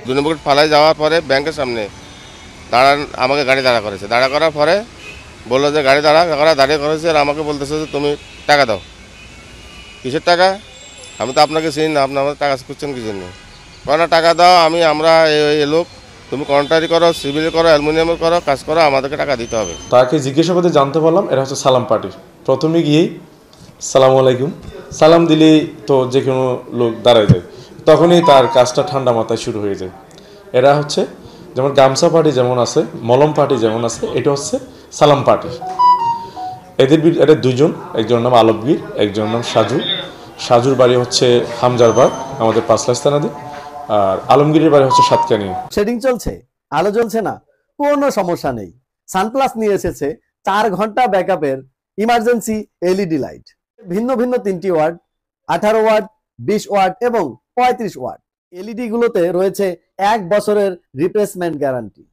2 নম্বর gate ফালাই যাওয়ার পরে ব্যাংকের সামনে আমাকে গাড়ি দাঁড়া করেছে। দাঁড়া করার পরে বললো যে গাড়ি দাঁড়িয়ে করেছে, আর আমাকে বলতেছে যে তুমি টাকা দাও। কিসের টাকা? আমি তো আপনাকে চিনি না, আপনি আমার টাকা খুঁজছেন কি জন্য? না টাকা দাও, আমরা এই লোক, তুমি কন্ট্রাক্টরি করো, সিভিল করো, অ্যালুমিনিয়ামের করো, কাজ করো, আমাদেরকে টাকা দিতে হবে। তাকে জিজ্ঞাসা করতে জানতে পারলাম এরা হচ্ছে সালাম পার্টির। প্রথমে গিয়েই সালামু আলাইকুম সালাম দিলেই তো যে কোনো লোক দাঁড়ায় যায়, তখনই তার কাজটা ঠান্ডা মাথায় শুরু হয়ে যায়। এরা হচ্ছে যেমন গামছা পার্টি যেমন আছে, মলম পার্টি যেমন আছে, এটা হচ্ছে সালাম পার্টি। এদের দুজন, একজনের নাম আলমগীর, একজনের নাম সাজু। সাজুর বাড়ি হচ্ছে হামজারবাগ, আমাদের পাঁচলাইশ থানাতে, আর আলমগীরের বাড়ি হচ্ছে সাতকানি। শেডিং চলছে, আলো জ্বলছে না, কোনো সমস্যা নেই। সানপ্লাস নিয়ে এসেছে 4 ঘন্টা ব্যাকআপের ইমার্জেন্সি এলইডি লাইট। ভিন্ন ভিন্ন 3টি ওয়াট, 18 ওয়াট, 20 ওয়াট এবং 35 ওয়াট। এলইডি গুলোতে রয়েছে 1 বছরের রিপ্লেসমেন্ট গ্যারান্টি।